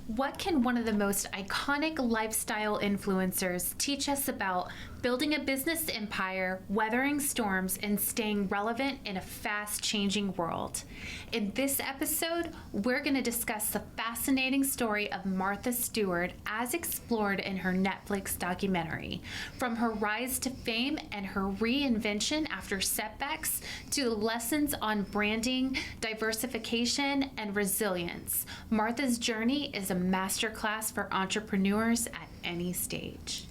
What can one of the most iconic lifestyle influencers teach us about building a business empire, weathering storms, and staying relevant in a fast-changing world? In this episode, we're going to discuss the fascinating story of Martha Stewart as explored in her Netflix documentary. From her rise to fame and her reinvention after setbacks to the lessons on branding, diversification, and resilience, Martha's journey is a masterclass for entrepreneurs at any stage.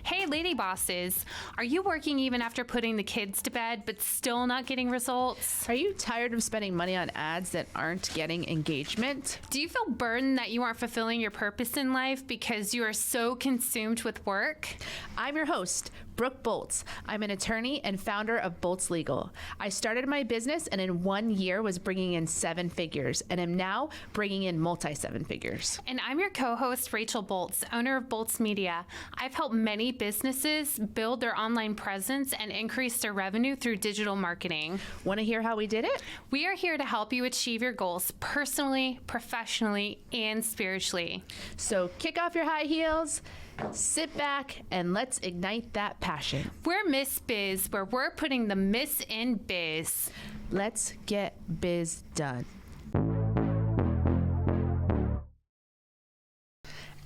Hey, lady bosses, are you working even after putting the kids to bed but still not getting results? Are you tired of spending money on ads that aren't getting engagement? Do you feel burdened that you aren't fulfilling your purpose in life because you are so consumed with work? I'm your host, Brooke Boltz. I'm an attorney and founder of Boltz Legal. I started my business and in 1 year was bringing in 7 figures and am now bringing in multi-7 figures. And I'm your co-host, Rachel Boltz, owner of Boltz Media. I've helped many businesses build their online presence and increase their revenue through digital marketing. Want to hear how we did it? We are here to help you achieve your goals personally, professionally, and spiritually. So kick off your high heels, sit back, and let's ignite that passion. We're Miss Biz, where we're putting the Miss in biz. Let's get biz done.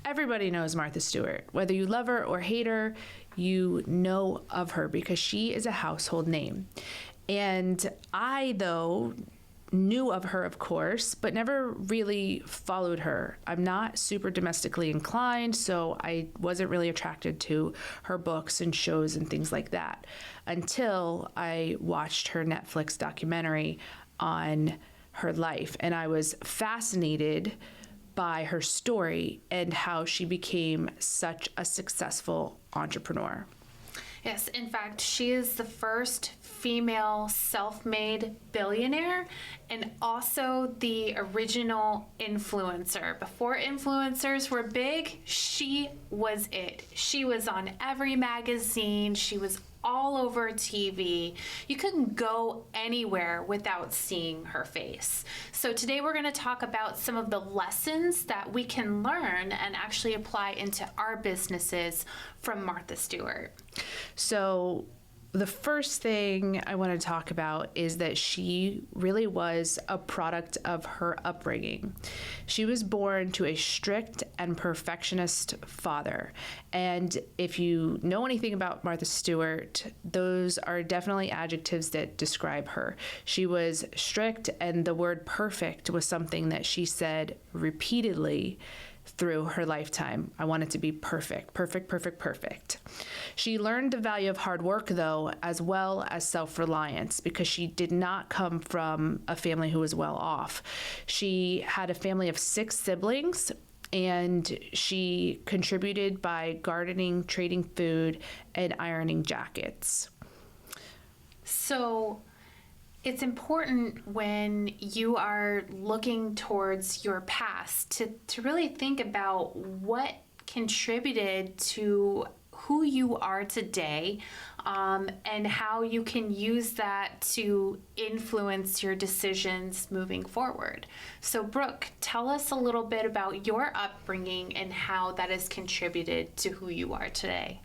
Everybody knows Martha Stewart. Whether you love her or hate her, you know of her because she is a household name. And I, though, knew of her, of course, but never really followed her. I'm not super domestically inclined, so I wasn't really attracted to her books and shows and things like that until I watched her Netflix documentary on her life. And I was fascinated by her story and how she became such a successful entrepreneur. Yes, in fact, she is the first female self-made billionaire and also the original influencer. Before influencers were big, she was it. She was on every magazine. She was all over TV. You couldn't go anywhere without seeing her face. So today we're going to talk about some of the lessons that we can learn and actually apply into our businesses from Martha Stewart. So the first thing I want to talk about is that she really was a product of her upbringing. She was born to a strict and perfectionist father. And if you know anything about Martha Stewart, those are definitely adjectives that describe her. She was strict, and the word perfect was something that she said repeatedly through her lifetime. I want it to be perfect, perfect, perfect, perfect. She learned the value of hard work, though, as well as self-reliance, because she did not come from a family who was well off. She had a family of 6 siblings, and she contributed by gardening, trading food, and ironing jackets. So it's important when you are looking towards your past to really think about what contributed to who you are today, and how you can use that to influence your decisions moving forward. So Brooke, tell us a little bit about your upbringing and how that has contributed to who you are today.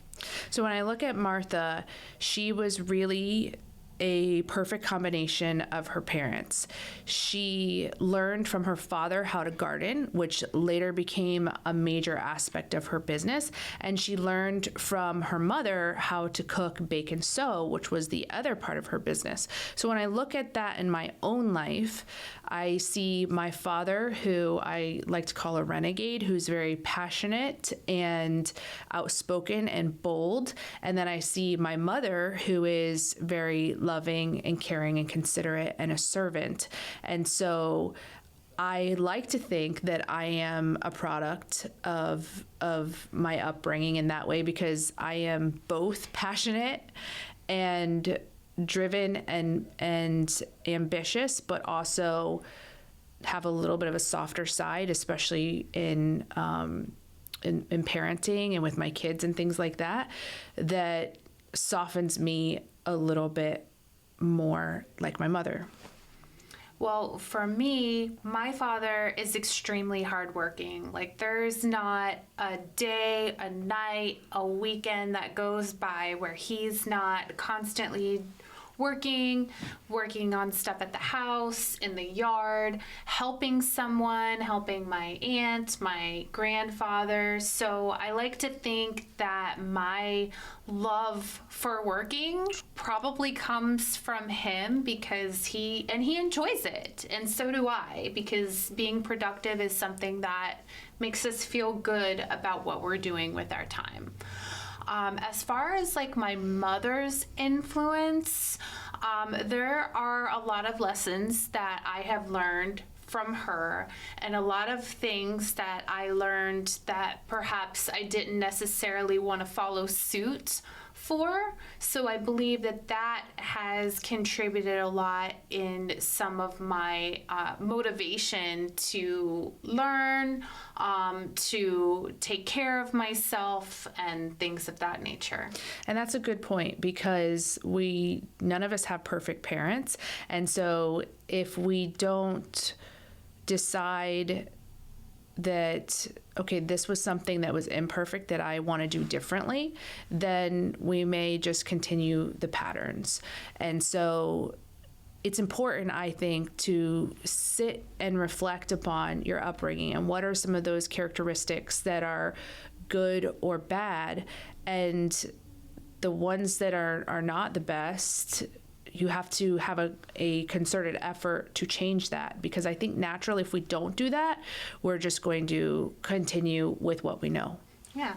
So when I look at Martha, she was really a perfect combination of her parents. She learned from her father how to garden, which later became a major aspect of her business. And she learned from her mother how to cook, bake, and sew, which was the other part of her business. So when I look at that in my own life, I see my father, who I like to call a renegade, who's very passionate and outspoken and bold. And then I see my mother, who is very loving and caring and considerate and a servant. And so I like to think that I am a product of my upbringing in that way, because I am both passionate and driven and ambitious, but also have a little bit of a softer side, especially in parenting and with my kids and things like that, that softens me a little bit more like my mother. Well, for me, my father is extremely hardworking. Like, there's not a day, a night, a weekend that goes by where he's not constantly working on stuff at the house, in the yard, helping someone, helping my aunt, my grandfather. So I like to think that my love for working probably comes from him, because he enjoys it, and so do I, because being productive is something that makes us feel good about what we're doing with our time. As far as like my mother's influence, there are a lot of lessons that I have learned from her, and a lot of things that I learned that perhaps I didn't necessarily want to follow suit for. So I believe that has contributed a lot in some of my motivation to learn, to take care of myself, and things of that nature. And that's a good point, because none of us have perfect parents. And so if we don't decide that, okay, this was something that was imperfect that I want to do differently, then we may just continue the patterns. And so it's important, I think, to sit and reflect upon your upbringing and what are some of those characteristics that are good or bad, and the ones that are not the best. You have to have a concerted effort to change that, because I think naturally, if we don't do that, we're just going to continue with what we know. Yeah,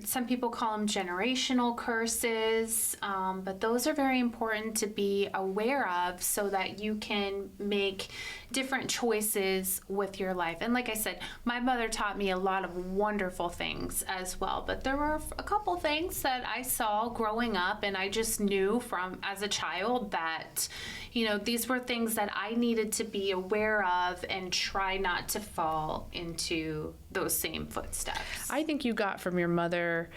some people call them generational curses, but those are very important to be aware of so that you can make different choices with your life. And like I said, my mother taught me a lot of wonderful things as well, but there were a couple things that I saw growing up, and I just knew from as a child that, these were things that I needed to be aware of and try not to fall into those same footsteps. I think you got from your mother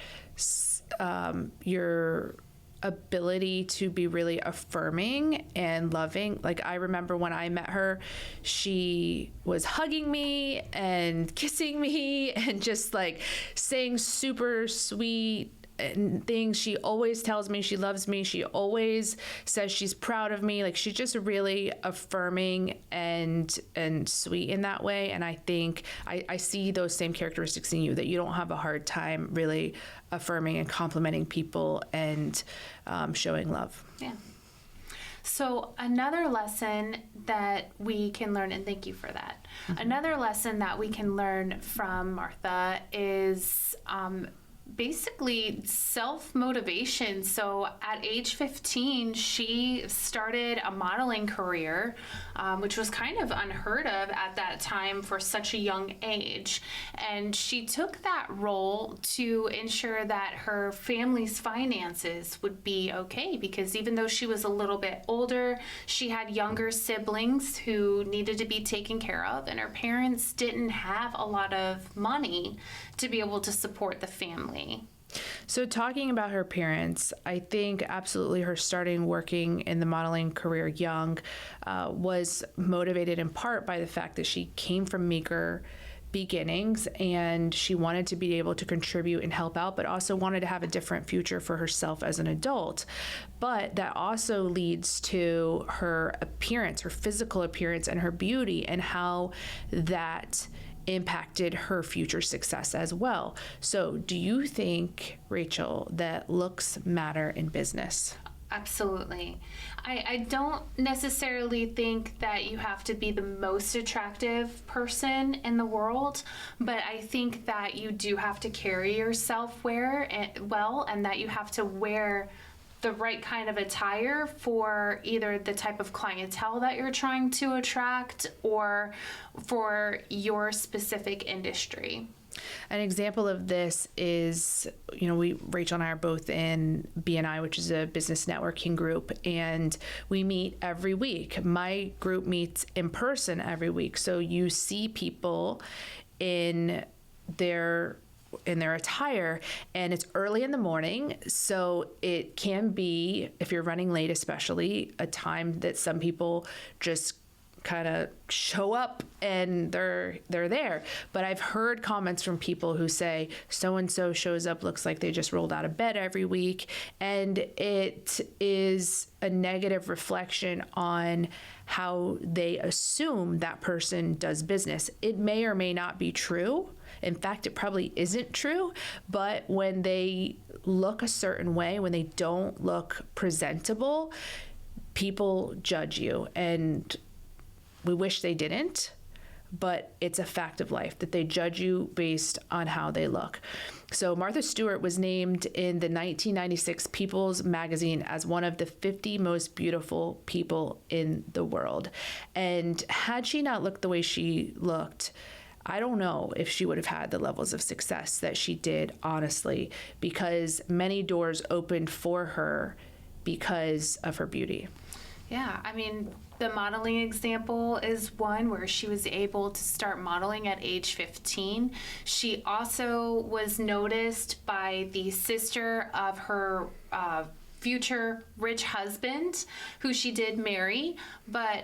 your ability to be really affirming and loving. Like, I remember when I met her, she was hugging me and kissing me and just like saying super sweet and things. She always tells me she loves me. She always says she's proud of me. Like, she's just really affirming and sweet in that way. And I think I see those same characteristics in you, that you don't have a hard time really affirming and complimenting people and showing love. Yeah. So another lesson that we can learn, and thank you for that. Mm-hmm. Another lesson that we can learn from Martha is basically self-motivation. So at age 15, she started a modeling career, which was kind of unheard of at that time for such a young age. And she took that role to ensure that her family's finances would be okay, because even though she was a little bit older, she had younger siblings who needed to be taken care of, and her parents didn't have a lot of money to be able to support the family. So talking about her parents, I think absolutely her starting working in the modeling career young was motivated in part by the fact that she came from meager beginnings and she wanted to be able to contribute and help out, but also wanted to have a different future for herself as an adult. But that also leads to her appearance, her physical appearance, and her beauty, and how that impacted her future success as well. So do you think, Rachel, that looks matter in business? Absolutely. I don't necessarily think that you have to be the most attractive person in the world, but I think that you do have to carry yourself well, and that you have to wear the right kind of attire for either the type of clientele that you're trying to attract or for your specific industry. An example of this is, Rachel and I are both in BNI, which is a business networking group, and we meet every week. My group meets in person every week. So you see people in their attire, and it's early in the morning. So it can be, if you're running late, especially, a time that some people just kind of show up and they're there. But I've heard comments from people who say so-and-so shows up, looks like they just rolled out of bed every week. And it is a negative reflection on how they assume that person does business. It may or may not be true. In fact, it probably isn't true. But when they look a certain way, when they don't look presentable, people judge you. And we wish they didn't, but it's a fact of life that they judge you based on how they look. So Martha Stewart was named in the 1996 People's Magazine as one of the 50 most beautiful people in the world. And had she not looked the way she looked, I don't know if she would have had the levels of success that she did, honestly, because many doors opened for her because of her beauty. Yeah, I mean, the modeling example is one where she was able to start modeling at age 15. She also was noticed by the sister of her future rich husband, who she did marry. But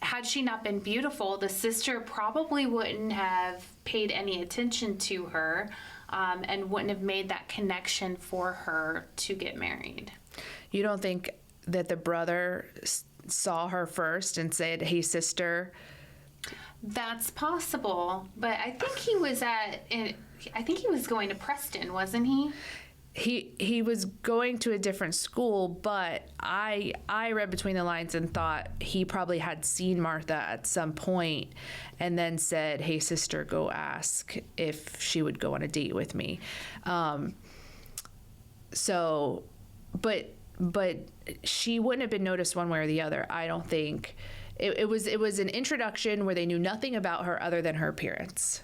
had she not been beautiful, the sister probably wouldn't have paid any attention to her and wouldn't have made that connection for her to get married. You don't think that the brother saw her first and said, "Hey, sister"? That's possible, but I think he was going to Preston, wasn't he? He was going to a different school, but I read between the lines and thought he probably had seen Martha at some point and then said, "Hey, sister, go ask if she would go on a date with me." But she wouldn't have been noticed one way or the other, I don't think. It was an introduction where they knew nothing about her other than her appearance.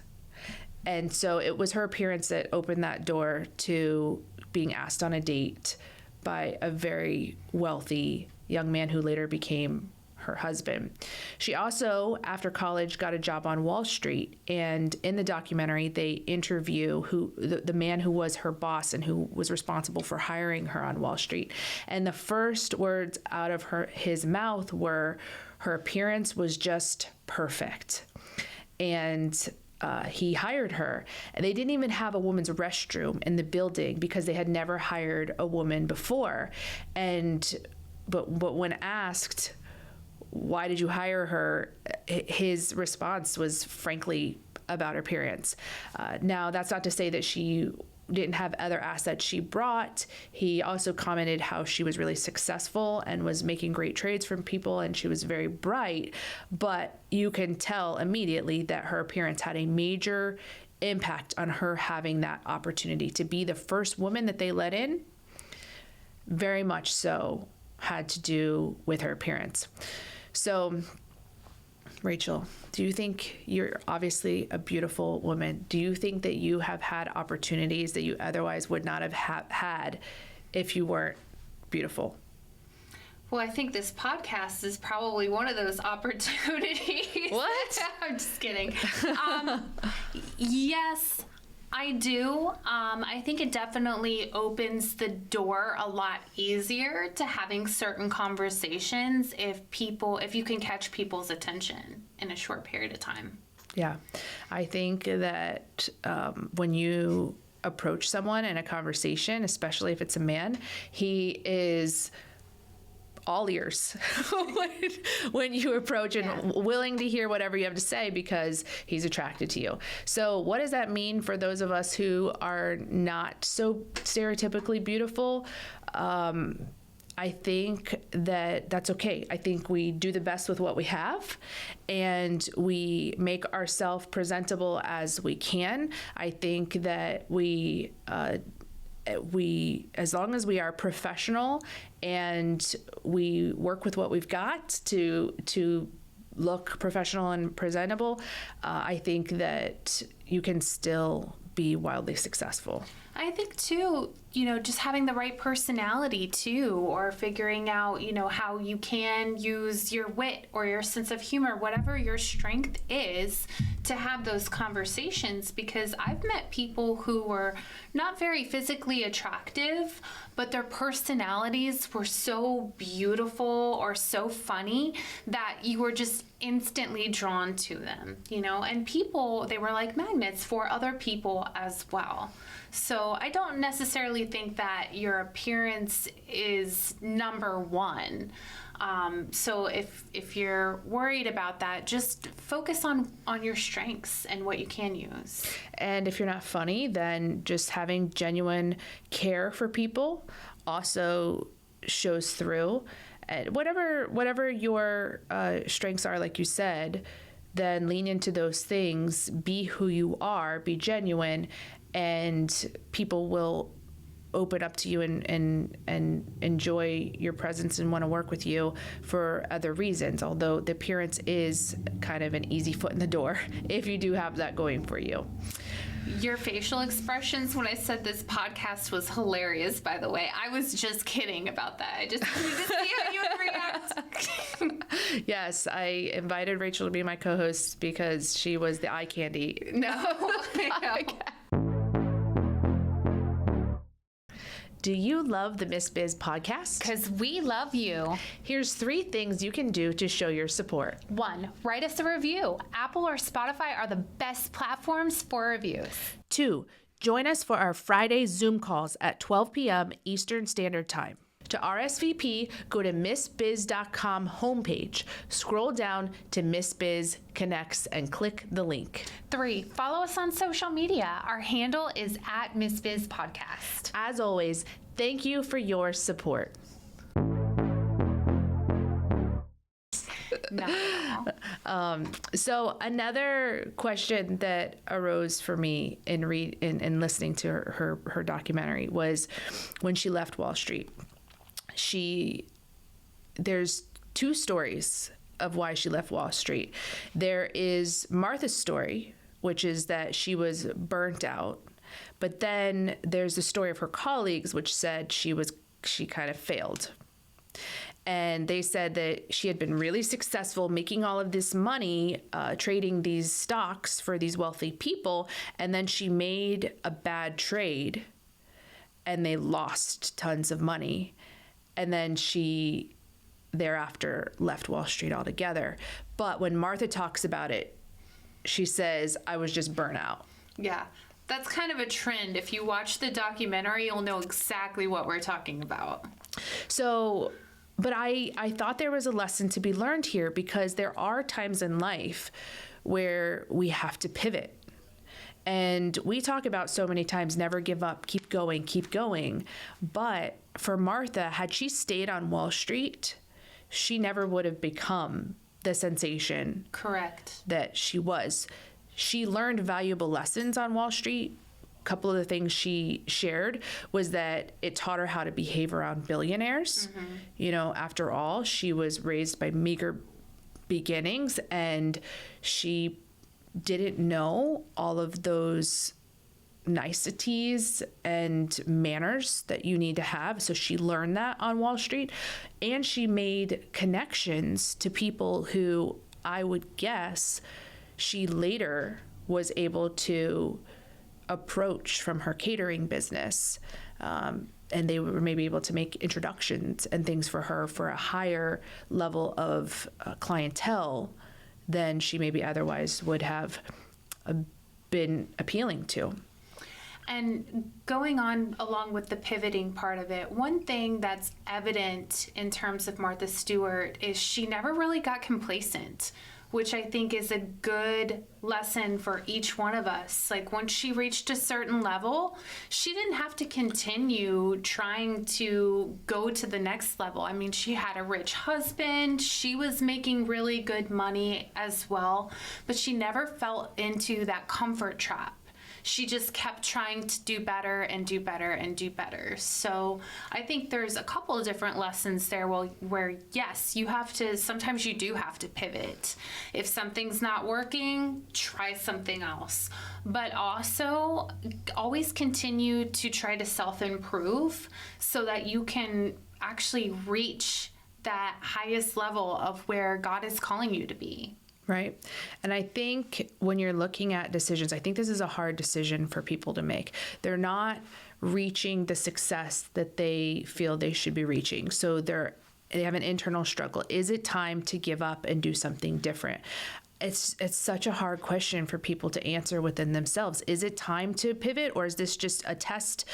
And so it was her appearance that opened that door to being asked on a date by a very wealthy young man who later became her husband. She also, after college, got a job on Wall Street, and in the documentary, they interview the man who was her boss and who was responsible for hiring her on Wall Street. And the first words out of his mouth were, her appearance was just perfect. And he hired her, and they didn't even have a woman's restroom in the building because they had never hired a woman before. But when asked, "Why did you hire her?" his response was frankly about her appearance. Now, that's not to say that she didn't have other assets she brought. He also commented how she was really successful and was making great trades from people, and she was very bright. But you can tell immediately that her appearance had a major impact on her having that opportunity to be the first woman that they let in. Very much so had to do with her appearance. So, Rachel, do you think, you're obviously a beautiful woman, do you think that you have had opportunities that you otherwise would not have had if you weren't beautiful? Well, I think this podcast is probably one of those opportunities. What? I'm just kidding. Yes, I do. I think it definitely opens the door a lot easier to having certain conversations if you can catch people's attention in a short period of time. Yeah. I think that when you approach someone in a conversation, especially if it's a man, he is all ears when you approach and willing to hear whatever you have to say because he's attracted to you. So what does that mean for those of us who are not so stereotypically beautiful? I think that's okay. I think we do the best with what we have and we make ourselves presentable as we can. I think that we, as long as we are professional and we work with what we've got to look professional and presentable, I think that you can still be wildly successful. I think too, just having the right personality too, or figuring out, how you can use your wit or your sense of humor, whatever your strength is, to have those conversations. Because I've met people who were not very physically attractive, but their personalities were so beautiful or so funny that you were just instantly drawn to them, and people, they were like magnets for other people as well. So I don't necessarily think that your appearance is number one. So if you're worried about that, just focus on your strengths and what you can use. And if you're not funny, then just having genuine care for people also shows through. Whatever your strengths are, like you said, then lean into those things, be who you are, be genuine, and people will open up to you and enjoy your presence and want to work with you for other reasons, although the appearance is kind of an easy foot in the door if you do have that going for you. Your facial expressions when I said this podcast was hilarious, by the way. I was just kidding about that. I just wanted to see how you would react. Yes, I invited Rachel to be my co-host because she was the eye candy. No, I know. Do you love the Miss Biz podcast? Because we love you. Here's 3 things you can do to show your support. 1, write us a review. Apple or Spotify are the best platforms for reviews. 2, join us for our Friday Zoom calls at 12 p.m. Eastern Standard Time. To RSVP, go to MissBiz.com homepage, scroll down to Miss Biz Connects, and click the link. 3, follow us on social media. Our handle is at Miss Biz Podcast. As always, thank you for your support. So another question that arose for me in listening to her documentary was when she left Wall Street. There's 2 stories of why she left Wall Street. There is Martha's story, which is that she was burnt out. But then there's the story of her colleagues, which said she kind of failed. And they said that she had been really successful making all of this money, trading these stocks for these wealthy people. And then she made a bad trade and they lost tons of money. And then she thereafter left Wall Street altogether. But when Martha talks about it, she says, I was just burnt out. Yeah, that's kind of a trend. If you watch the documentary, you'll know exactly what we're talking about. So, but I thought there was a lesson to be learned here, because there are times in life where we have to pivot. And we talk about so many times, never give up, keep going, keep going. But for Martha, had she stayed on Wall Street, she never would have become the sensation. Correct. That she was. She learned valuable lessons on Wall Street. A couple of the things she shared was that it taught her how to behave around billionaires. Mm-hmm. After all, she was raised by meager beginnings, and she didn't know all of those niceties and manners that you need to have. So she learned that on Wall Street, and she made connections to people who I would guess she later was able to approach from her catering business. And they were maybe able to make introductions and things for her for a higher level of clientele than she maybe otherwise would have been appealing to. And going on along with the pivoting part of it, one thing that's evident in terms of Martha Stewart is she never really got complacent, which I think is a good lesson for each one of us. Like, once she reached a certain level, she didn't have to continue trying to go to the next level. I mean, she had a rich husband, she was making really good money as well, but she never fell into that comfort trap. she just kept trying to do better and do better and do better. So I think there's a couple of different lessons there where yes, sometimes you do have to pivot. If something's not working, try something else. But also always continue to try to self-improve so that you can actually reach that highest level of where God is calling you to be. Right. And I think when you're looking at decisions, I think this is a hard decision for people to make. They're not reaching the success that they feel they should be reaching. So they have an internal struggle. Is it time to give up and do something different? It's such a hard question for people to answer within themselves. Is it time to pivot, or is this just a test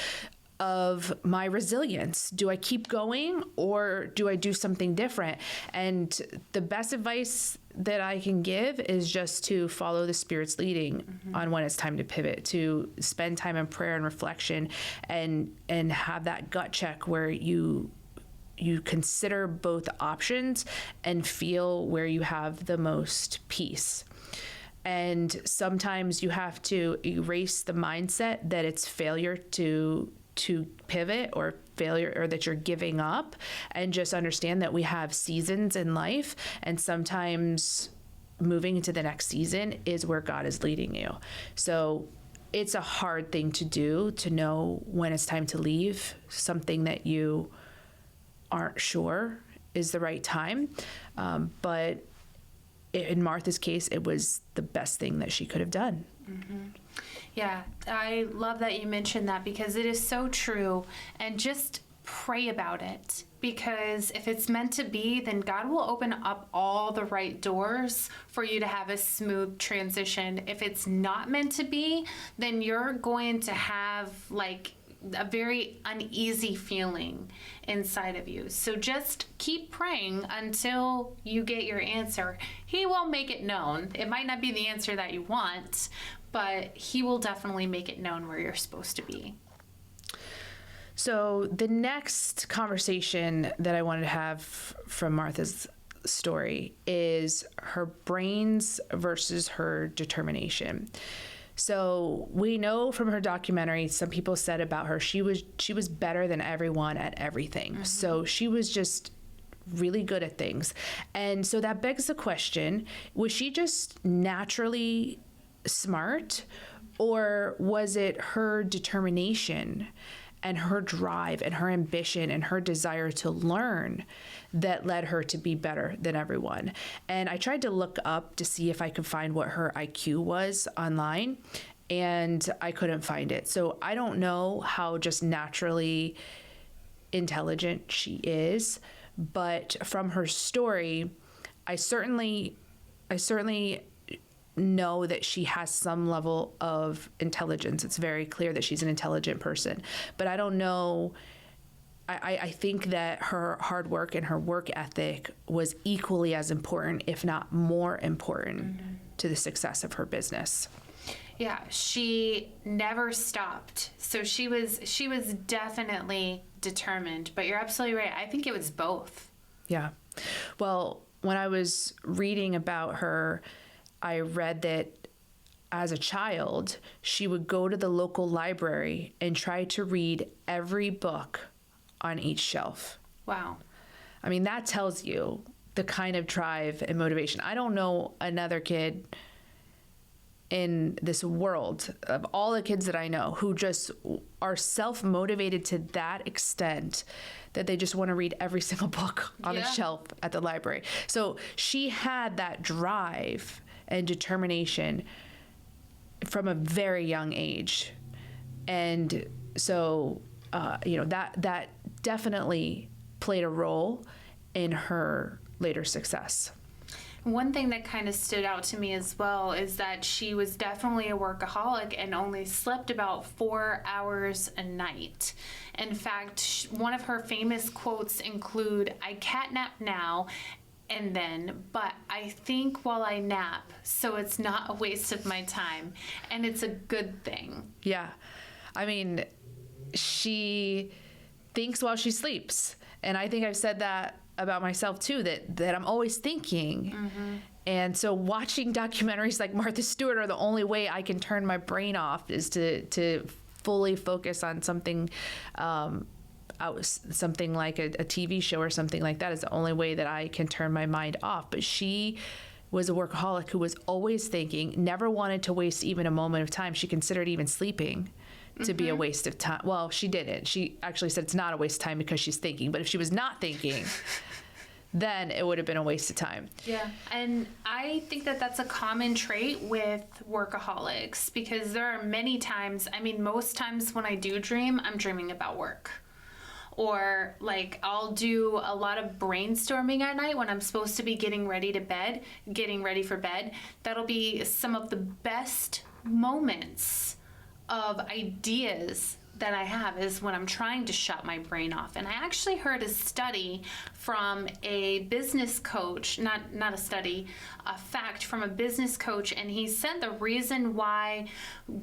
of my resilience? Do I keep going, or do I do something different? And the best advice that I can give is just to follow the Spirit's leading on when it's time to pivot, to spend time in prayer and reflection, and have that gut check where you consider both options and feel where you have the most peace. And sometimes you have to erase the mindset that it's failure to pivot, or failure, or that you're giving up, and just understand that we have seasons in life, and sometimes moving into the next season is where God is leading you. So it's a hard thing to do, to know when it's time to leave something that you aren't sure is the right time. But in Martha's case, it was the best thing that she could have done. Mm-hmm. Yeah, I love that you mentioned that, because it is so true. And just pray about it, because if it's meant to be, then God will open up all the right doors for you to have a smooth transition. If it's not meant to be, then you're going to have like a very uneasy feeling inside of you. So just keep praying until you get your answer. He will make it known. It might not be the answer that you want, but he will definitely make it known where you're supposed to be. So the next conversation that I wanted to have from Martha's story is her brains versus her determination. So we know from her documentary, some people said about her, she was better than everyone at everything. Mm-hmm. So she was just really good at things. And so that begs the question, was she just naturally smart, or was it her determination and her drive and her ambition and her desire to learn that led her to be better than everyone? And I tried to look up to see if I could find what her IQ was online, and I couldn't find it. So I don't know how just naturally intelligent she is, but from her story, I certainly know that she has some level of intelligence. It's very clear that she's an intelligent person, but I don't know. I think that her hard work and her work ethic was equally as important, if not more important, to the success of her business. Yeah, she never stopped. So she was definitely determined, but you're absolutely right. I think it was both. Yeah. Well, when I was reading about her, I read that as a child, she would go to the local library and try to read every book on each shelf. Wow. I mean, that tells you the kind of drive and motivation. I don't know another kid in this world, of all the kids that I know, who just are self-motivated to that extent that they just want to read every single book on the shelf at the library. So she had that drive and determination from a very young age. And so, that definitely played a role in her later success. One thing that kind of stood out to me as well is that she was definitely a workaholic and only slept about 4 hours a night. In fact, one of her famous quotes include, "I catnap now and then, but I think while I nap, so it's not a waste of my time, and it's a good thing." Yeah. I mean, she thinks while she sleeps. And I think I've said that about myself too, that I'm always thinking. And so watching documentaries like Martha Stewart are the only way I can turn my brain off, is to fully focus on something, something like a TV show or something like that is the only way that I can turn my mind off. But she was a workaholic who was always thinking, never wanted to waste even a moment of time. She considered even sleeping to be a waste of time. Well, she didn't. She actually said it's not a waste of time because she's thinking. But if she was not thinking, then it would have been a waste of time. Yeah. And I think that that's a common trait with workaholics, because there are many times, I mean, most times when I do dream, I'm dreaming about work. Or like I'll do a lot of brainstorming at night when I'm supposed to be getting ready for bed. That'll be some of the best moments of ideas that I have, is when I'm trying to shut my brain off. And I actually heard a study from a business coach, not a study, a fact from a business coach, and he said the reason why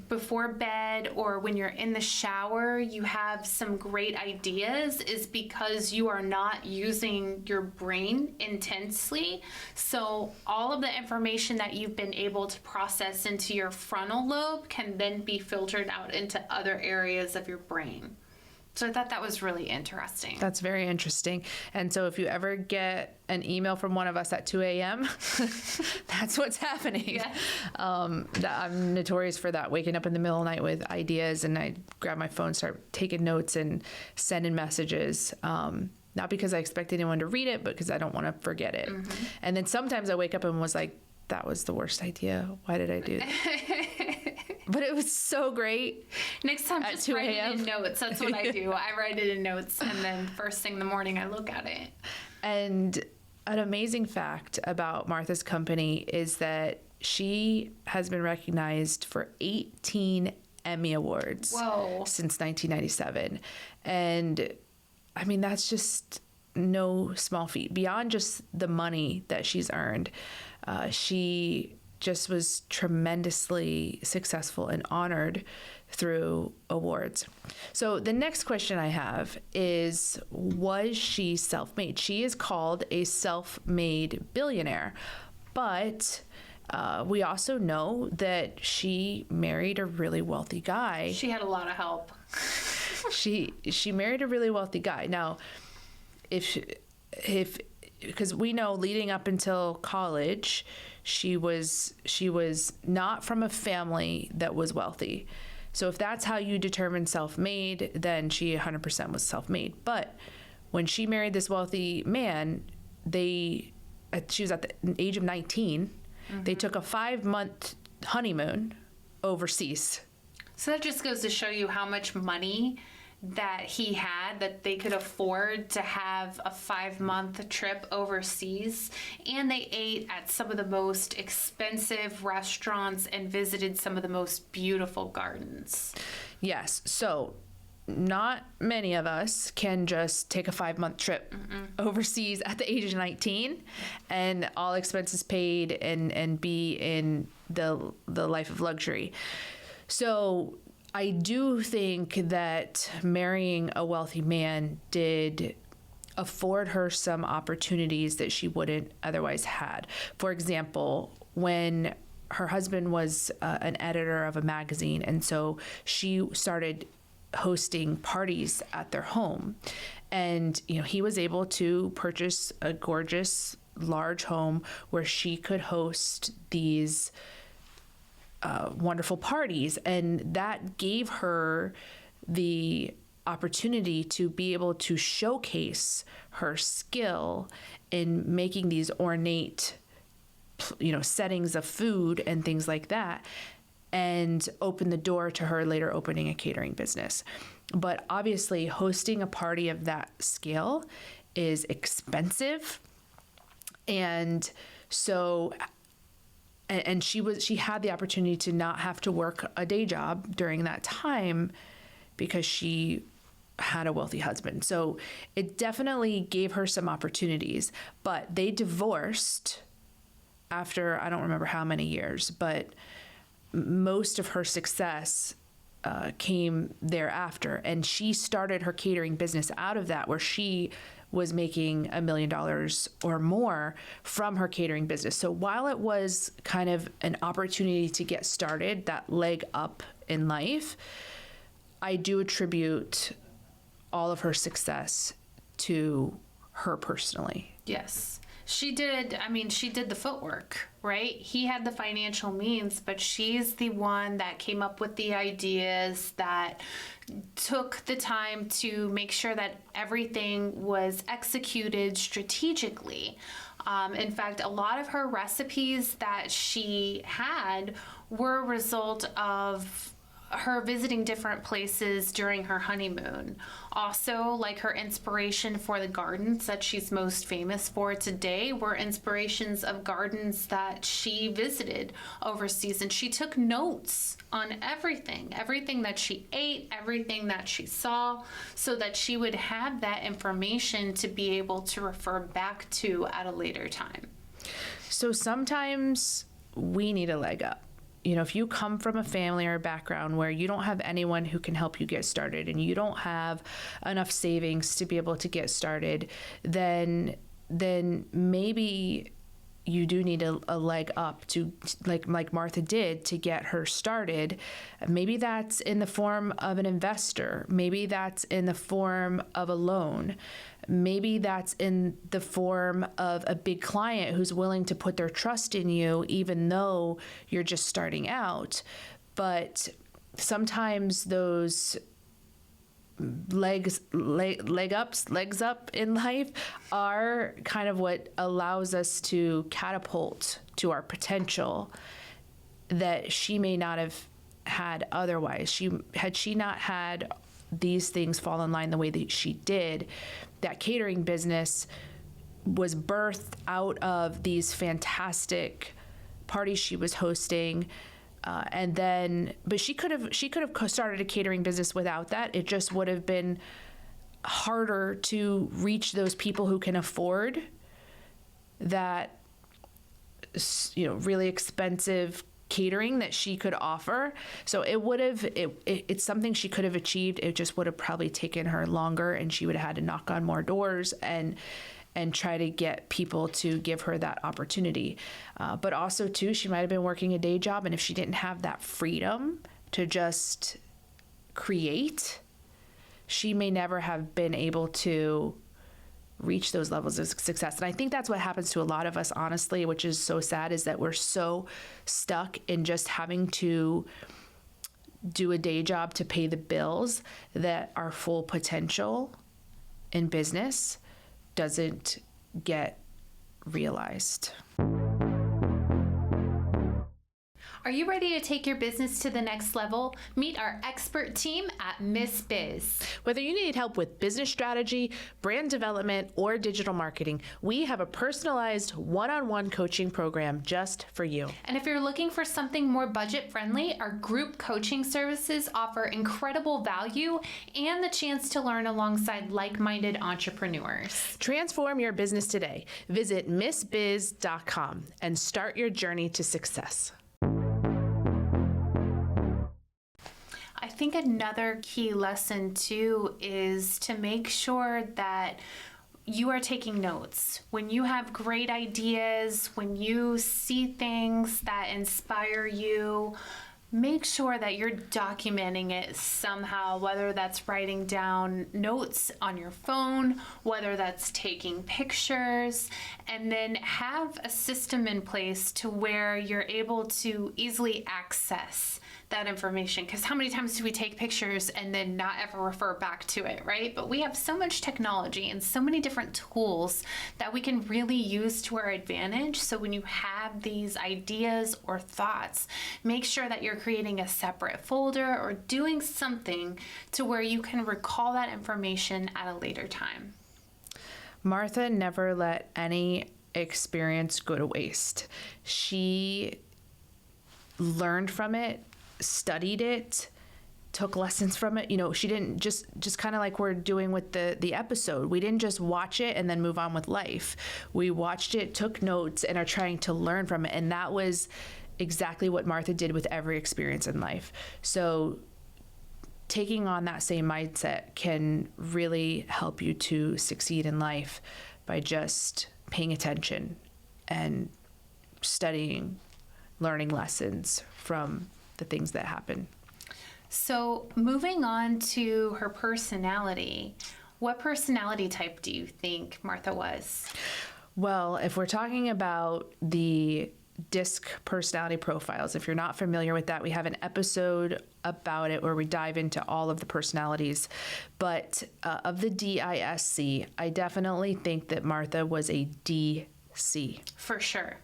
before bed or when you're in the shower you have some great ideas is because you are not using your brain intensely. So all of the information that you've been able to process into your frontal lobe can then be filtered out into other areas of your brain. So I thought that was really interesting. That's very interesting. And so if you ever get an email from one of us at 2 a.m., that's what's happening. Yeah. I'm notorious for that, waking up in the middle of the night with ideas, and I grab my phone, start taking notes and sending messages. Not because I expect anyone to read it, but because I don't want to forget it. Mm-hmm. And then sometimes I wake up and was like, that was the worst idea. Why did I do that? But it was so great. Next time, just write it in notes. That's what I do. I write it in notes, and then first thing in the morning, I look at it. And an amazing fact about Martha's company is that she has been recognized for 18 Emmy Awards since 1997. And I mean, that's just no small feat. Beyond just the money that she's earned, she just was tremendously successful and honored through awards. So the next question I have is, was she self-made? She is called a self-made billionaire, but we also know that she married a really wealthy guy. She had a lot of help. She married a really wealthy guy. Now, if because we know leading up until college, she was not from a family that was wealthy. So if that's how you determine self-made, then she 100% was self-made. But when she married this wealthy man, she was at the age of 19. Mm-hmm. They took a 5-month honeymoon overseas. So that just goes to show you how much money that he had, that they could afford to have a 5-month trip overseas. And they ate at some of the most expensive restaurants and visited some of the most beautiful gardens. Yes. So not many of us can just take a 5-month trip overseas at the age of 19 and all expenses paid and be in the life of luxury. So I do think that marrying a wealthy man did afford her some opportunities that she wouldn't otherwise had. For example, when her husband was an editor of a magazine, and so she started hosting parties at their home, and he was able to purchase a gorgeous large home where she could host these wonderful parties, and that gave her the opportunity to be able to showcase her skill in making these ornate, settings of food and things like that, and open the door to her later opening a catering business. But obviously, hosting a party of that scale is expensive, and so. And she had the opportunity to not have to work a day job during that time because she had a wealthy husband. So it definitely gave her some opportunities, but they divorced after, I don't remember how many years, but most of her success came thereafter. And she started her catering business out of that, where she was making $1 million or more from her catering business. So while it was kind of an opportunity to get started, that leg up in life, I do attribute all of her success to her personally. Yes. She did the footwork, right? He had the financial means, but she's the one that came up with the ideas, that took the time to make sure that everything was executed strategically. In fact, a lot of her recipes that she had were a result of her visiting different places during her honeymoon. Also, like her inspiration for the gardens that she's most famous for today were inspirations of gardens that she visited overseas. And she took notes on everything that she ate, everything that she saw, so that she would have that information to be able to refer back to at a later time. So sometimes we need a leg up. You know, if you come from a family or a background where you don't have anyone who can help you get started, and you don't have enough savings to be able to get started, then maybe you do need a leg up to, like Martha did, to get her started. Maybe that's in the form of an investor. Maybe that's in the form of a loan. Maybe that's in the form of a big client who's willing to put their trust in you, even though you're just starting out. But sometimes those legs up in life are kind of what allows us to catapult to our potential that she may not have had otherwise. Had she not had these things fall in line the way that she did, that catering business was birthed out of these fantastic parties she was hosting. But she could have started a catering business without that. It just would have been harder to reach those people who can afford that, really expensive catering that she could offer. So it's something she could have achieved. It just would have probably taken her longer, and she would have had to knock on more doors and try to get people to give her that opportunity. But also, too, she might have been working a day job, and if she didn't have that freedom to just create, she may never have been able to reach those levels of success. And I think that's what happens to a lot of us, honestly, which is so sad, is that we're so stuck in just having to do a day job to pay the bills, that our full potential in business doesn't get realized. Are you ready to take your business to the next level? Meet our expert team at Miss Biz. Whether you need help with business strategy, brand development, or digital marketing, we have a personalized one-on-one coaching program just for you. And if you're looking for something more budget-friendly, our group coaching services offer incredible value and the chance to learn alongside like-minded entrepreneurs. Transform your business today. Visit missbiz.com and start your journey to success. I think another key lesson too is to make sure that you are taking notes. When you have great ideas, when you see things that inspire you, make sure that you're documenting it somehow, whether that's writing down notes on your phone, whether that's taking pictures, and then have a system in place to where you're able to easily access that information. Because how many times do we take pictures and then not ever refer back to it, right? But we have so much technology and so many different tools that we can really use to our advantage. So when you have these ideas or thoughts, make sure that you're creating a separate folder or doing something to where you can recall that information at a later time. Martha never let any experience go to waste. She learned from it, studied it, took lessons from it. She didn't just kind of like we're doing with the episode. We didn't just watch it and then move on with life. We watched it, took notes, and are trying to learn from it. And that was exactly what Martha did with every experience in life. So taking on that same mindset can really help you to succeed in life by just paying attention and studying, learning lessons from the things that happen. So moving on to her personality, what personality type do you think Martha was? Well, if we're talking about the DISC personality profiles, if you're not familiar with that, we have an episode about it where we dive into all of the personalities. But of the DISC, I definitely think that Martha was a DC. For sure.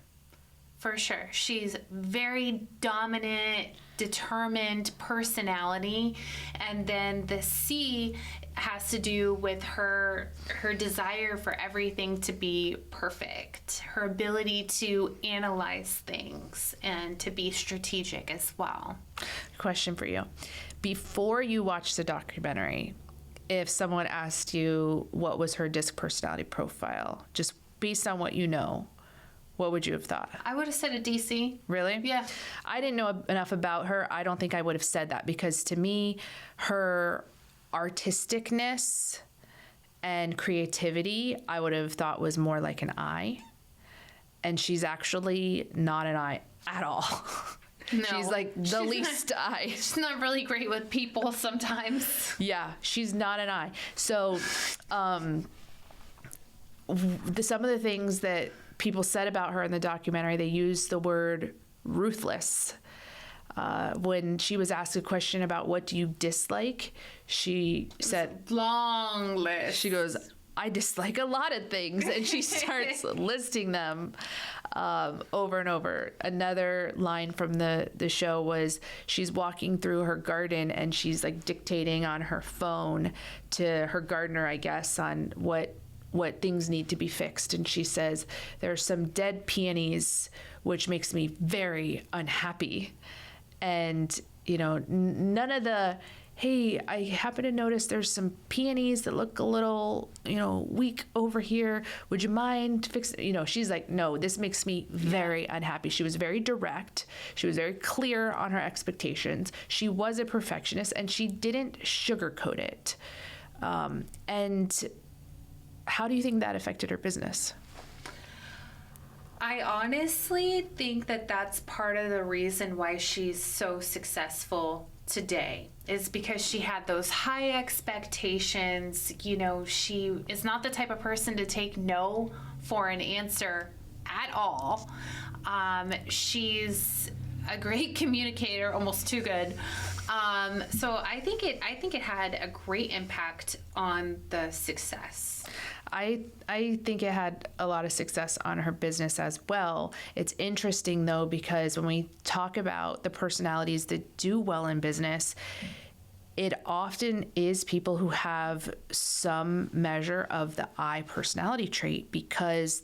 For sure. She's very dominant, determined personality. And then the C has to do with her desire for everything to be perfect, her ability to analyze things and to be strategic as well. Question for you. Before you watched the documentary, if someone asked you what was her DISC personality profile, just based on what you know, what would you have thought? I would have said a DC. Really? Yeah. I didn't know enough about her. I don't think I would have said that because to me, her artisticness and creativity, I would have thought was more like an I. And she's actually not an I at all. No, she's like the least I. She's not really great with people sometimes. Yeah, she's not an I. So some of the things that people said about her in the documentary, they used the word ruthless. When she was asked a question about what do you dislike, she said, long list. She goes, I dislike a lot of things. And she starts listing them over and over. Another line from the show was she's walking through her garden and she's like dictating on her phone to her gardener, I guess, on what things need to be fixed. And she says, there's some dead peonies, which makes me very unhappy. And, none of the, hey, I happen to notice there's some peonies that look a little, weak over here. Would you mind fixing? She's like, no, this makes me very unhappy. She was very direct. She was very clear on her expectations. She was a perfectionist and she didn't sugarcoat it. And how do you think that affected her business? I honestly think that that's part of the reason why she's so successful today is because she had those high expectations. She is not the type of person to take no for an answer at all. She's a great communicator, almost too good. So I think it had a great impact on the success. I think it had a lot of success on her business as well. It's interesting though, because when we talk about the personalities that do well in business, it often is people who have some measure of the I personality trait because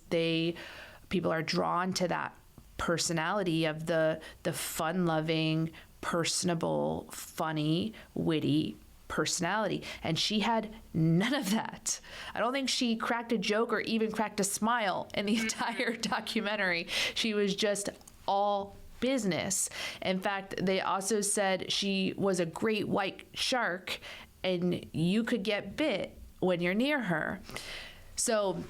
people are drawn to that personality of the fun-loving, personable, funny, witty personality. And she had none of that. I don't think she cracked a joke or even cracked a smile in the entire documentary. She was just all business. In fact, they also said she was a great white shark and you could get bit when you're near her. So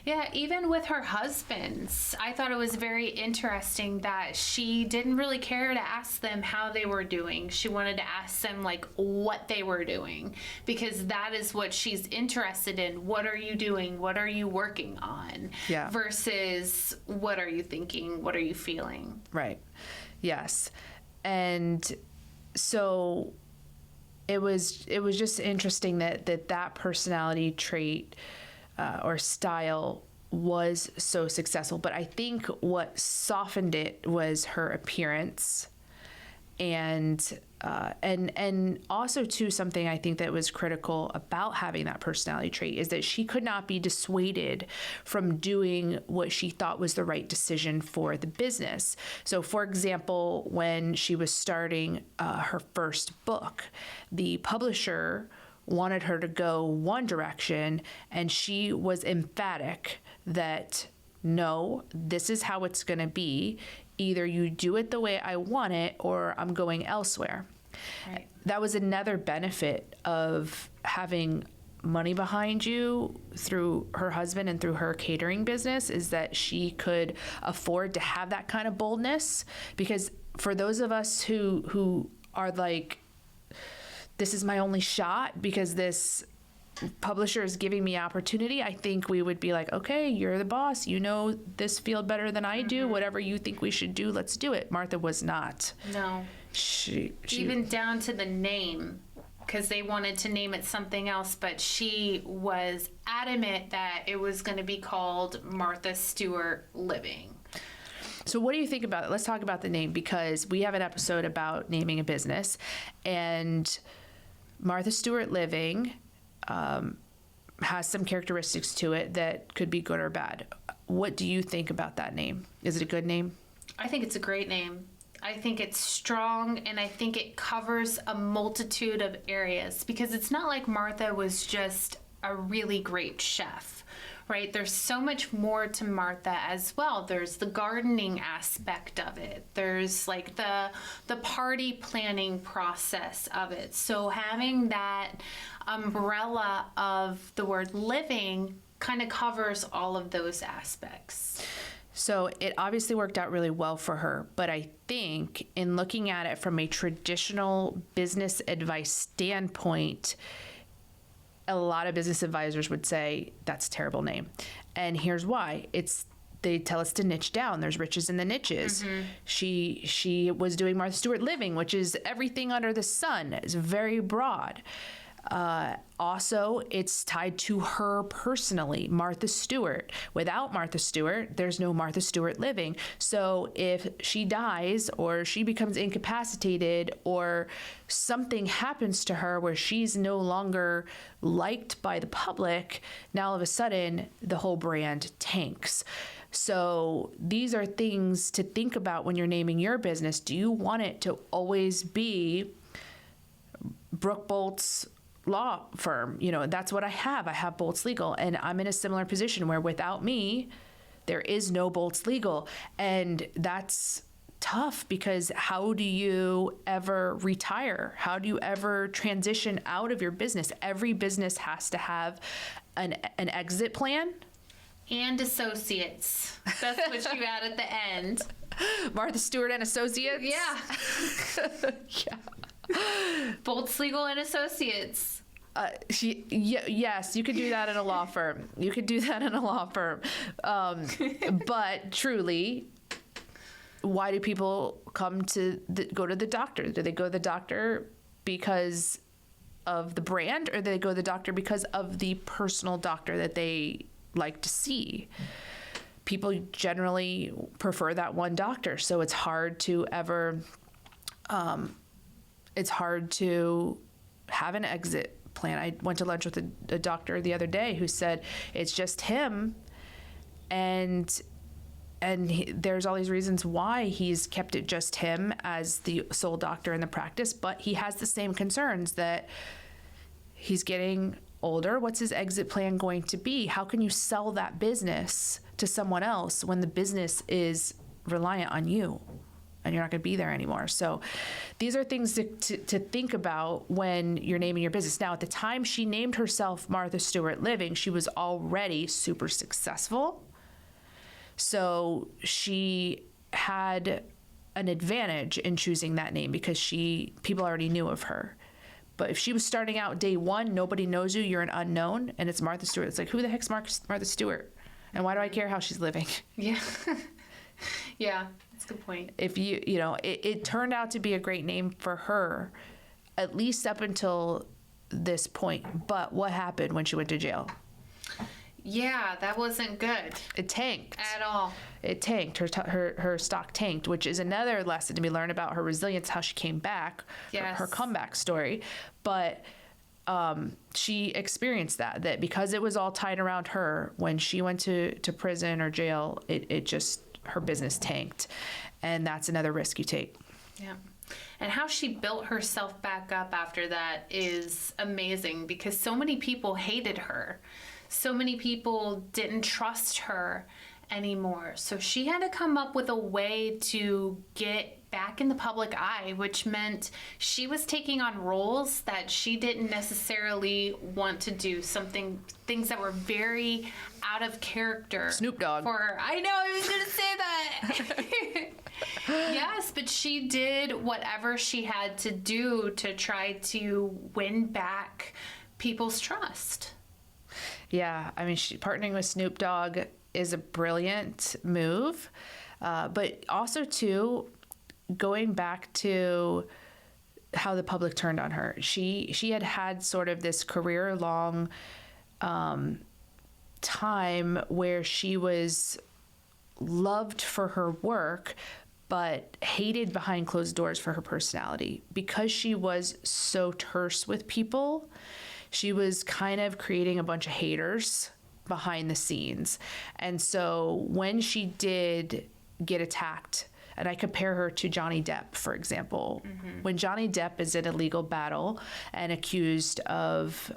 yeah, even with her husbands, I thought it was very interesting that she didn't really care to ask them how they were doing. She wanted to ask them like what they were doing because that is what she's interested in. What are you doing? What are you working on? Yeah. Versus what are you thinking? What are you feeling? Right. Yes. And so it was just interesting that personality trait or style was so successful. But I think what softened it was her appearance and also too, something I think that was critical about having that personality trait is that she could not be dissuaded from doing what she thought was the right decision for the business. So for example, when she was starting her first book, the publisher wanted her to go one direction, and she was emphatic that, no, this is how it's going to be. Either you do it the way I want it, or I'm going elsewhere. Right. That was another benefit of having money behind you through her husband and through her catering business, is that she could afford to have that kind of boldness. Because for those of us who are like, this is my only shot because this publisher is giving me opportunity, I think we would be like, okay, you're the boss, you know this field better than I do, whatever you think we should do, let's do it. Martha was not. No. She Even down to the name, because they wanted to name it something else, but she was adamant that it was going to be called Martha Stewart Living. So what do you think about it? Let's talk about the name, because we have an episode about naming a business, and Martha Stewart Living has some characteristics to it that could be good or bad. What do you think about that name? Is it a good name? I think it's a great name. I think it's strong, and I think it covers a multitude of areas, because it's not like Martha was just a really great chef, right? There's so much more to Martha as well. There's the gardening aspect of it. There's like the party planning process of it. So having that umbrella of the word living kind of covers all of those aspects. So it obviously worked out really well for her, but I think in looking at it from a traditional business advice standpoint, a lot of business advisors would say that's a terrible name. And here's why. They tell us to niche down. There's riches in the niches. She was doing Martha Stewart Living, which is everything under the sun. It's very broad. Also, it's tied to her personally, Martha Stewart. Without Martha Stewart, there's no Martha Stewart Living. So if she dies or she becomes incapacitated or something happens to her where she's no longer liked by the public, now all of a sudden the whole brand tanks. So these are things to think about when you're naming your business. Do you want it to always be Brooke Bolt's law firm? You know, that's what I have. I have Bolt's Legal, and I'm in a similar position where without me, there is no Bolt's Legal. And that's tough, because how do you ever retire? How do you ever transition out of your business? Every business has to have an exit plan. And associates. That's what you add at the end. Martha Stewart and Associates? Yeah. Yeah. Bolt's Legal and Associates. Yes, you could do that in a law firm. You could do that in a law firm. But truly, why do people come to go to the doctor? Do they go to the doctor because of the brand, or do they go to the doctor because of the personal doctor that they like to see? People generally prefer that one doctor, so it's hard to ever it's hard to have an exit plan. I went to lunch with a doctor the other day who said it's just him, and there's all these reasons why he's kept it just him as the sole doctor in the practice, but he has the same concerns that he's getting older. What's his exit plan going to be? How can you sell that business to someone else when the business is reliant on you and you're not going to be there anymore? So these are things to think about when you're naming your business. Now, at the time she named herself Martha Stewart Living, she was already super successful. So she had an advantage in choosing that name because people already knew of her. But if she was starting out day one, nobody knows you, you're an unknown, and it's Martha Stewart. It's like, who the heck's Martha Stewart? And why do I care how she's living? Yeah. Yeah, that's a good point. If it turned out to be a great name for her, at least up until this point. But what happened when she went to jail? Yeah, that wasn't good. It tanked. At all. It tanked. Her stock tanked, which is another lesson to be learned about her resilience, how she came back, Yes. her comeback story. But she experienced that because it was all tied around her. When she went to prison or jail, it just, her business tanked. And that's another risk you take. Yeah. And how she built herself back up after that is amazing, because so many people hated her. So many people didn't trust her anymore. So she had to come up with a way to get back in the public eye, which meant she was taking on roles that she didn't necessarily want to do, things that were very out of character. Snoop Dogg. For her. I know, I was going to say that. Yes, but she did whatever she had to do to try to win back people's trust. Yeah, I mean, partnering with Snoop Dogg is a brilliant move, but also, too, going back to how the public turned on her. She had sort of this career-long time where she was loved for her work, but hated behind closed doors for her personality. Because she was so terse with people, she was kind of creating a bunch of haters behind the scenes. And so when she did get attacked, and I compare her to Johnny Depp, for example, when Johnny Depp is in a legal battle and accused of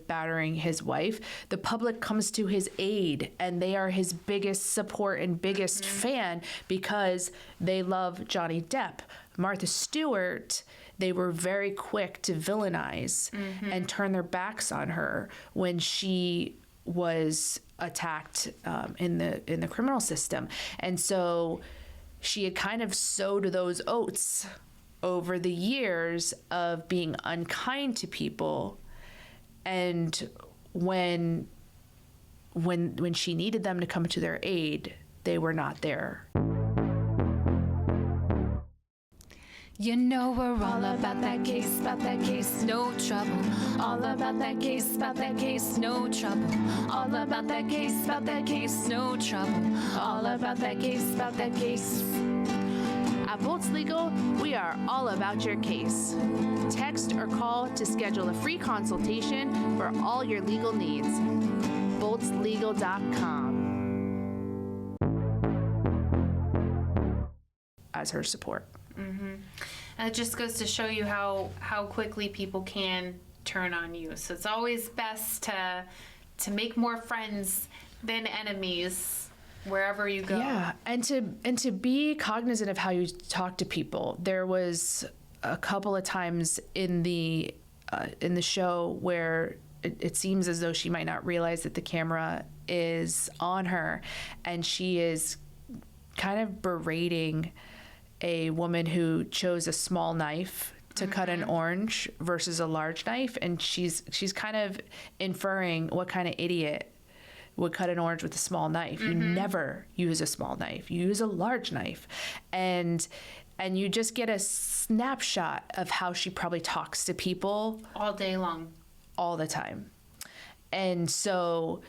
battering his wife, the public comes to his aid, and they are his biggest support and biggest fan because they love Johnny Depp. Martha Stewart, they were very quick to villainize and turn their backs on her when she was attacked in the criminal system. And so she had kind of sowed those oats over the years of being unkind to people. And when she needed them to come to their aid, they were not there. You know we're all about that case, no trouble. All about that case, no trouble. All about that case, no trouble. All about that case. At Bolts Legal, we are all about your case. Text or call to schedule a free consultation for all your legal needs. boltslegal.com as her support. And it just goes to show you how quickly people can turn on you. So it's always best to make more friends than enemies wherever you go. Yeah, and to be cognizant of how you talk to people. There was a couple of times in the show where it seems as though she might not realize that the camera is on her, and she is kind of berating a woman who chose a small knife to cut an orange versus a large knife, and she's kind of inferring what kind of idiot would cut an orange with a small knife. You never use a small knife. You use a large knife. And you just get a snapshot of how she probably talks to people all day long, all the time. And so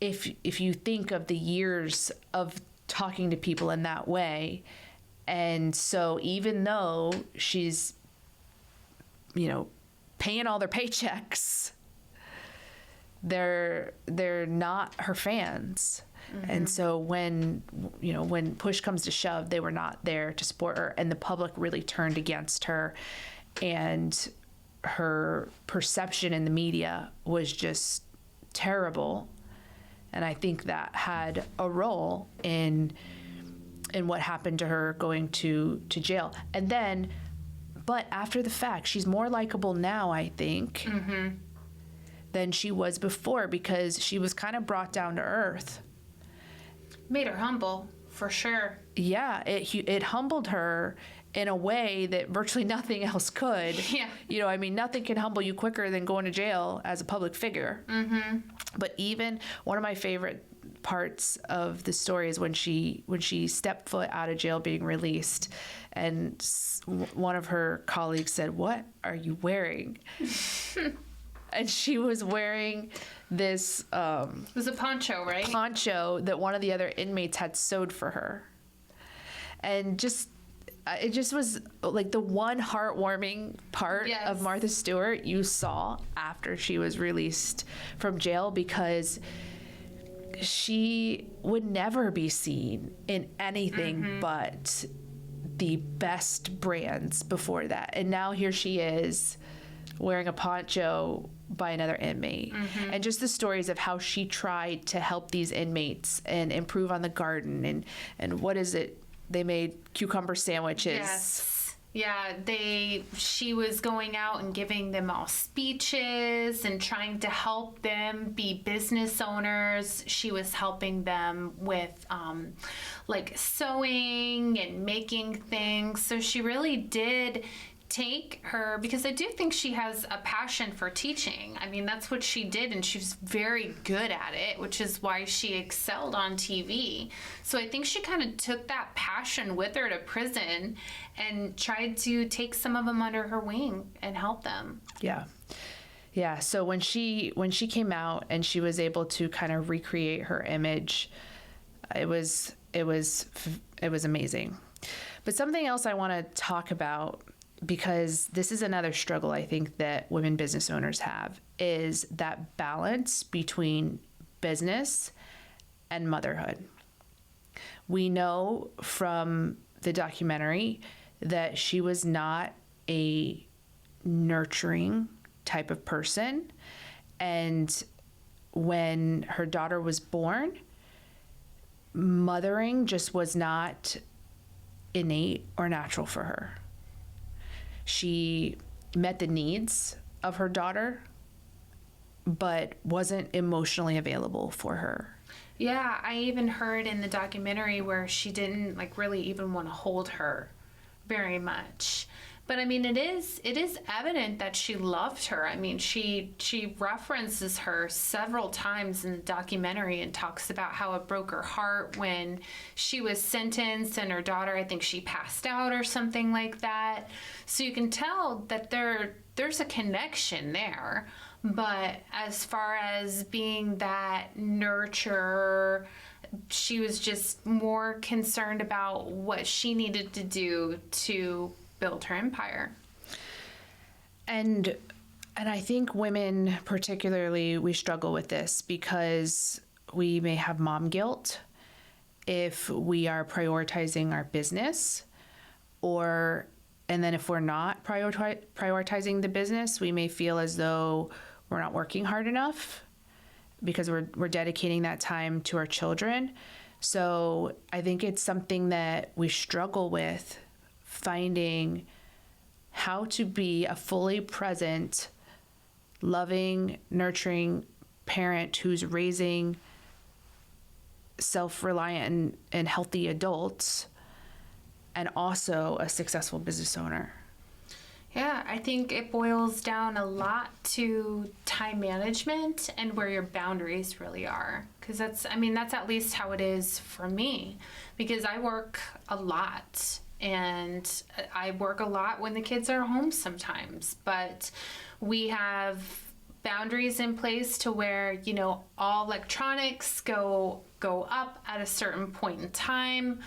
if you think of the years of talking to people in that way, and so even though she's, paying all their paychecks, they're not her fans. And so when push comes to shove, they were not there to support her, and the public really turned against her, and her perception in the media was just terrible. And I think that had a role in what happened to her going to jail. And then, but after the fact, she's more likable now, I think, than she was before, because she was kind of brought down to earth. Made her humble, for sure. Yeah, it humbled her in a way that virtually nothing else could. Yeah. Nothing can humble you quicker than going to jail as a public figure. But even one of my favorite parts of the story is when she stepped foot out of jail being released, and one of her colleagues said, "What are you wearing?" And she was wearing this it was a poncho, right? Poncho that one of the inmates had sewed for her. And it just was like the one heartwarming part of Martha Stewart you saw after she was released from jail, because she would never be seen in anything but the best brands before that. And now here she is wearing a poncho by another inmate. And just the stories of how she tried to help these inmates and improve on the garden and what is it? they made cucumber sandwiches. Yes. Yeah, she was going out and giving them all speeches and trying to help them be business owners. She was helping them with like sewing and making things. So she really did take her, because I do think she has a passion for teaching. I mean, that's what she did, and she was very good at it, which is why she excelled on TV. So I think she kind of took that passion with her to prison and tried to take some of them under her wing and help them. Yeah. Yeah. So when she came out and she was able to kind of recreate her image, it was amazing. But something else I want to talk about, because this is another struggle I think that women business owners have, is that balance between business and motherhood. We know from the documentary that she was not a nurturing type of person. And when her daughter was born, mothering just was not innate or natural for her. She met the needs of her daughter, but wasn't emotionally available for her. Yeah, I even heard in the documentary where she didn't like really even want to hold her very much. But I mean, it is evident that she loved her. I mean, she references her several times in the documentary and talks about how it broke her heart when she was sentenced and her daughter, I think she passed out or something like that. So you can tell that there's a connection there. But as far as being that nurturer, she was just more concerned about what she needed to do to build her empire. And I think women particularly, we struggle with this because we may have mom guilt if we are prioritizing our business, and then if we're not prioritizing the business, we may feel as though we're not working hard enough because we're dedicating that time to our children. So I think it's something that we struggle with, finding how to be a fully present, loving, nurturing parent who's raising self-reliant and healthy adults, and also a successful business owner. Yeah, I think it boils down a lot to time management and where your boundaries really are. Because that's at least how it is for me. Because I work a lot. And I work a lot when the kids are home sometimes. But we have boundaries in place to where, all electronics go up at a certain point in time.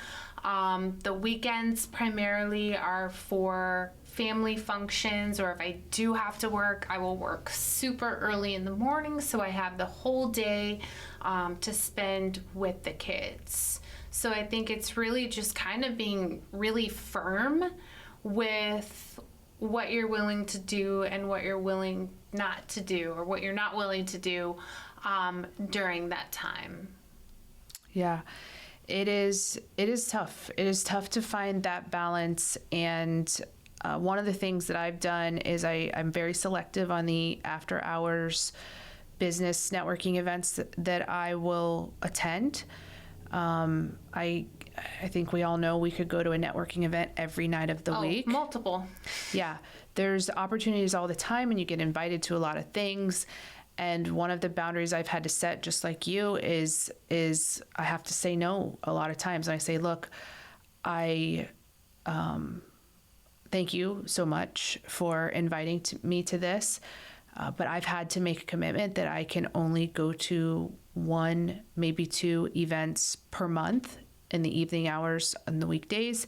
The weekends primarily are for family functions, or if I do have to work, I will work super early in the morning so I have the whole day to spend with the kids. So I think it's really just kind of being really firm with what you're willing to do and what you're willing not to do, or what you're not willing to do during that time. Yeah. It is tough. It is tough to find that balance. And one of the things that I've done is I'm very selective on the after hours business networking events that I will attend. I think we all know we could go to a networking event every night of the week. Multiple. Yeah. There's opportunities all the time, and you get invited to a lot of things. And one of the boundaries I've had to set, just like you, is I have to say no a lot of times. And I say, look, I thank you so much for inviting me to this, but I've had to make a commitment that I can only go to 1, maybe 2 events per month in the evening hours on the weekdays.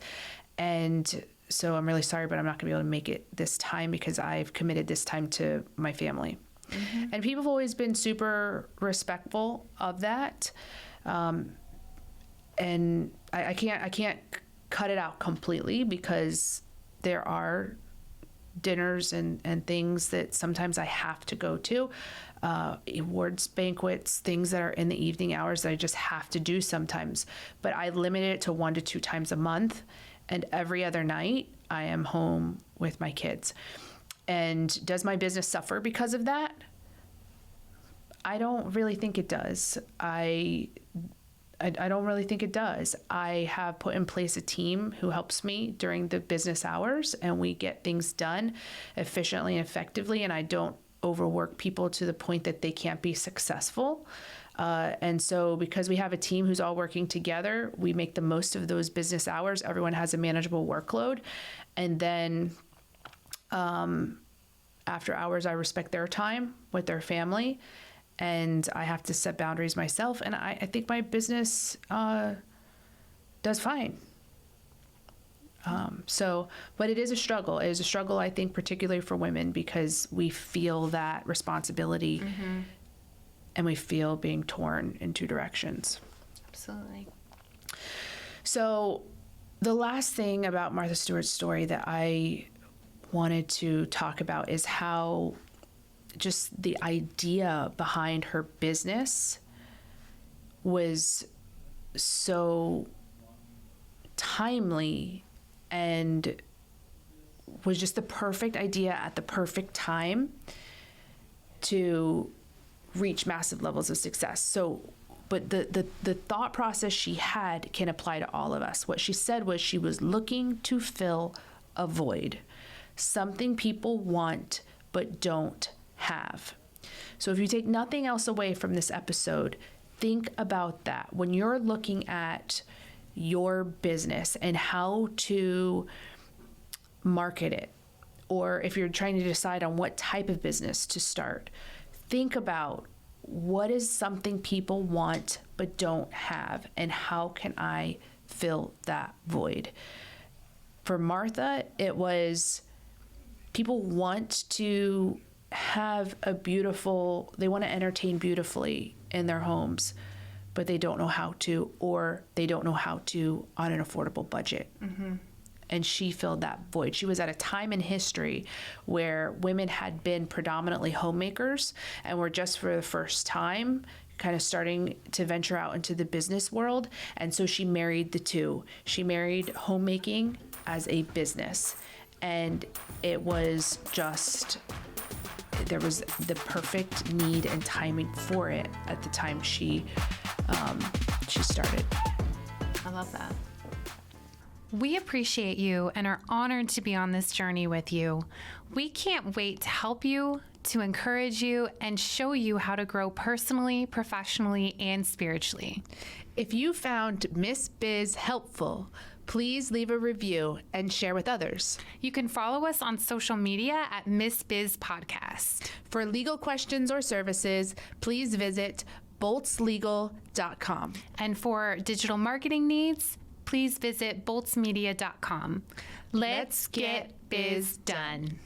And so I'm really sorry, but I'm not going to be able to make it this time because I've committed this time to my family. Mm-hmm. And people have always been super respectful of that. And I can't cut it out completely, because there are dinners and things that sometimes I have to go to, awards, banquets, things that are in the evening hours that I just have to do sometimes. But I limit it to 1 to 2 times a month. And every other night, I am home with my kids. And does my business suffer because of that? I don't really think it does. I don't really think it does. I have put in place a team who helps me during the business hours, and we get things done efficiently and effectively, and I don't overwork people to the point that they can't be successful. And so because we have a team who's all working together, we make the most of those business hours. Everyone has a manageable workload. And then after hours, I respect their time with their family. And I have to set boundaries myself. And I think my business does fine. But it is a struggle. It is a struggle, I think, particularly for women, because we feel that responsibility and we feel being torn in 2 directions. Absolutely. So the last thing about Martha Stewart's story that I wanted to talk about is how just the idea behind her business was so timely and was just the perfect idea at the perfect time to reach massive levels of success. So, but the thought process she had can apply to all of us. What she said was she was looking to fill a void, something people want but don't have. So if you take nothing else away from this episode, think about that. When you're looking at your business and how to market it, or if you're trying to decide on what type of business to start, think about what is something people want but don't have, and how can I fill that void? For Martha, it was people want to have they want to entertain beautifully in their homes, but they don't know how to, or they don't know how to on an affordable budget. And she filled that void. She was at a time in history where women had been predominantly homemakers and were just for the first time kind of starting to venture out into the business world. And so she married the two. She married homemaking as a business. And it was just, there was the perfect need and timing for it at the time she started. I love that. We appreciate you and are honored to be on this journey with you. We can't wait to help you, to encourage you, and show you how to grow personally, professionally, and spiritually. If you found Miss Biz helpful, please leave a review and share with others. You can follow us on social media at Miss Biz Podcast. For legal questions or services, please visit boltslegal.com. And for digital marketing needs, please visit boltsmedia.com. Let's get biz done.